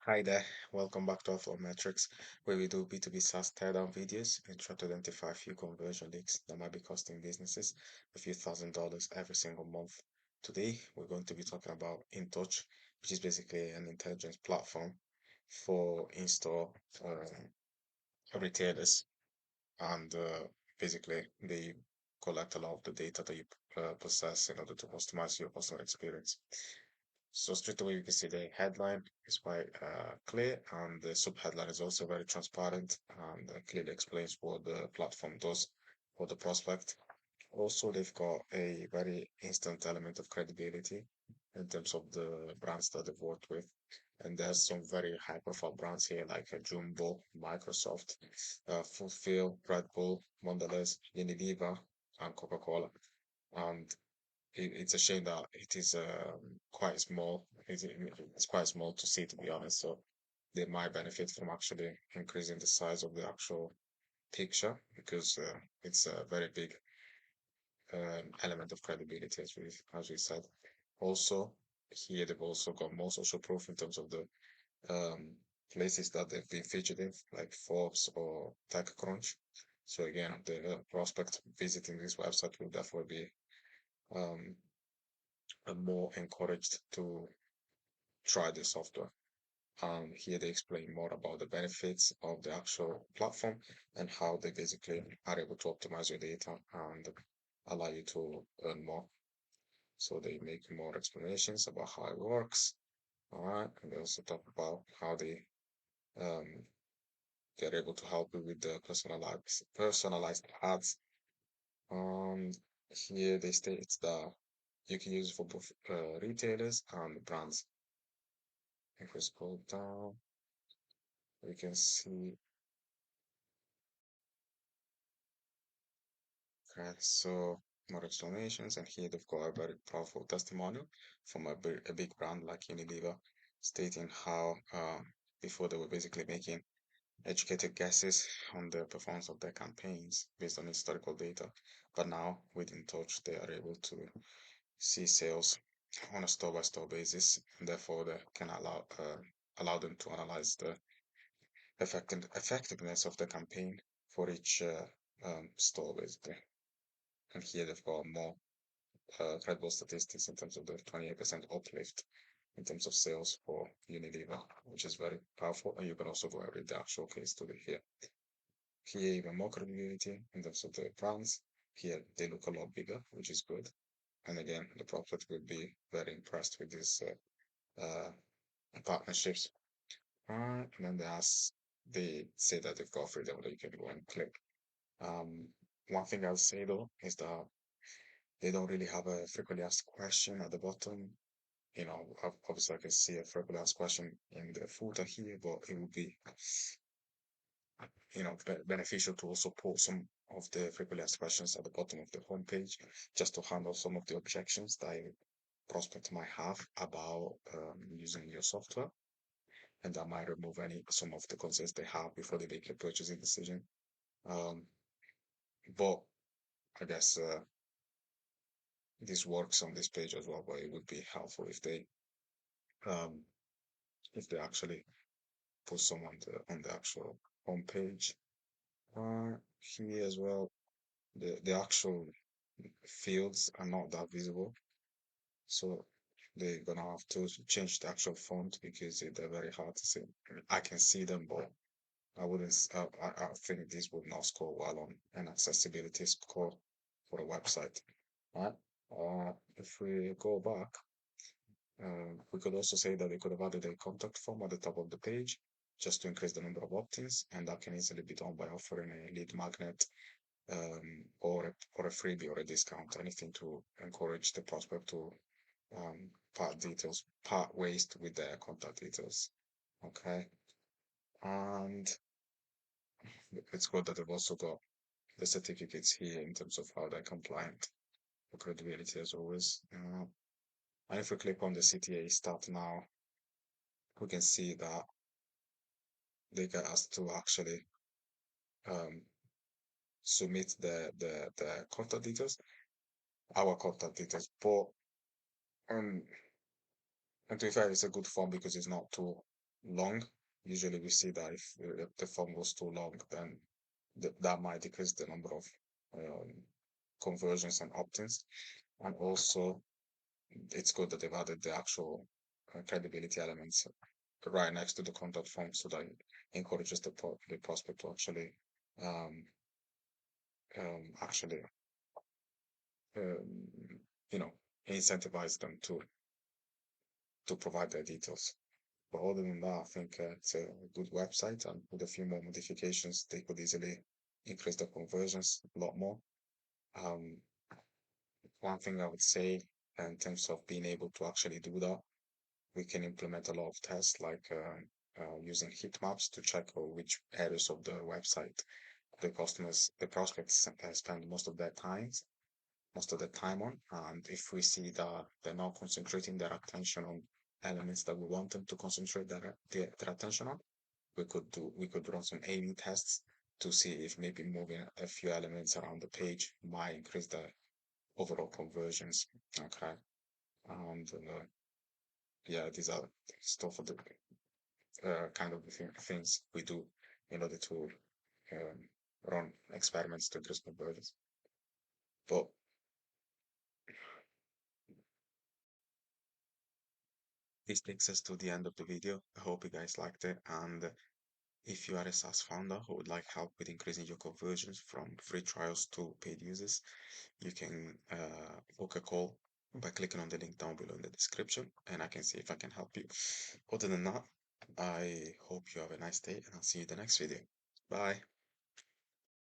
Hi there, welcome back to Author Metrics, where we do B2B SaaS teardown videos and try to identify a few conversion leaks that might be costing businesses a few $1,000s every single month. Today, we're going to be talking about InTouch, which is basically an intelligence platform for in-store retailers, and basically they collect a lot of the data that you possess in order to customize your customer experience. So straight away, you can see the headline is quite clear, and the subheadline is also very transparent and clearly explains what the platform does for the prospect. Also, they've got a very instant element of credibility in terms of the brands that they've worked with. And there's some very high-profile brands here like Jumbo, Microsoft, Fulfill, Red Bull, Mondelez, Unilever, and Coca-Cola. And it's a shame that it is quite small. It's quite small to see, to be honest. So they might benefit from actually increasing the size of the actual picture because it's a very big element of credibility, as we said. Also, here they've also got more social proof in terms of the um, places that they've been featured in, like Forbes or TechCrunch. So again, the prospect visiting this website will definitely be um, more encouraged to try the software. Here they explain more about the benefits of the actual platform and how they basically are able to optimize your data and allow you to earn more. So they make more explanations about how it works. All right. And they also talk about how um, they're able to help you with the personalized ads. And here they state that you can use it for both retailers and brands. If we scroll down, we can see. Okay, so more explanations, and here they've got a very powerful testimonial from a big brand like Unilever, stating how before they were basically making educated guesses on the performance of their campaigns based on historical data, but now with InTouch they are able to see sales on a store-by-store basis, and therefore they can allow them to analyze the effectiveness of the campaign for each store basically. And here they've got more credible statistics in terms of the 28% uplift in terms of sales for Unilever, which is very powerful. And you can also go and read the actual case study here. Here, even more credibility in terms of the brands. Here, they look a lot bigger, which is good. And again, the prospect will be very impressed with these uh, partnerships. And then they say that they've got freedom that you can go and click. One thing I'll say though is that they don't really have a frequently asked question at the bottom. Obviously I can see a frequently asked question in the footer here, but it would be, beneficial to also put some of the frequently asked questions at the bottom of the homepage, just to handle some of the objections that a prospect might have about using your software, and that might remove some of the concerns they have before they make a purchasing decision. Um, but I guess this works on this page as well, but it would be helpful um, if they actually put some on the actual homepage. Here as well, the actual fields are not that visible, so they're gonna have to change the actual font because they're very hard to see. I can see them, but I wouldn't. I think this would not score well on an accessibility score for a website. Right? If we go back, we could also say that they could have added a contact form at the top of the page just to increase the number of opt-ins, and that can easily be done by offering a lead magnet, or a freebie or a discount, anything to encourage the prospect to part ways with their contact details. Okay, and it's good that they've also got the certificates here in terms of how they're compliant for credibility as always. And if we click on the CTA start now, we can see that they get us to actually um, submit the contact details, our contact details. But um, and to be fair, it's a good form because it's not too long. Usually we see that if the form goes too long, then that might decrease the number of um, conversions and opt-ins. And also, it's good that they've added the actual credibility elements right next to the contact form, so that it encourages the prospect to um, actually um, you know incentivize them to provide their details. But other than that, I think it's a good website, and with a few more modifications, they could easily increase the conversions a lot more. Um, One thing I would say in terms of being able to actually do that, we can implement a lot of tests like using heat maps to check which areas of the website the prospects spend most of the time on. And if we see that they're not concentrating their attention on elements that we want them to concentrate their attention on, we could run some A/B tests to see if maybe moving a few elements around the page might increase the overall conversions. Okay, and yeah, these are stuff of the kind of things we do in order to um, run experiments to increase conversions. But this takes us to the end of the video. I hope you guys liked it. And if you are a SaaS founder who would like help with increasing your conversions from free trials to paid users, you can book a call by clicking on the link down below in the description, and I can see if I can help you. Other than that, I hope you have a nice day, and I'll see you in the next video. Bye.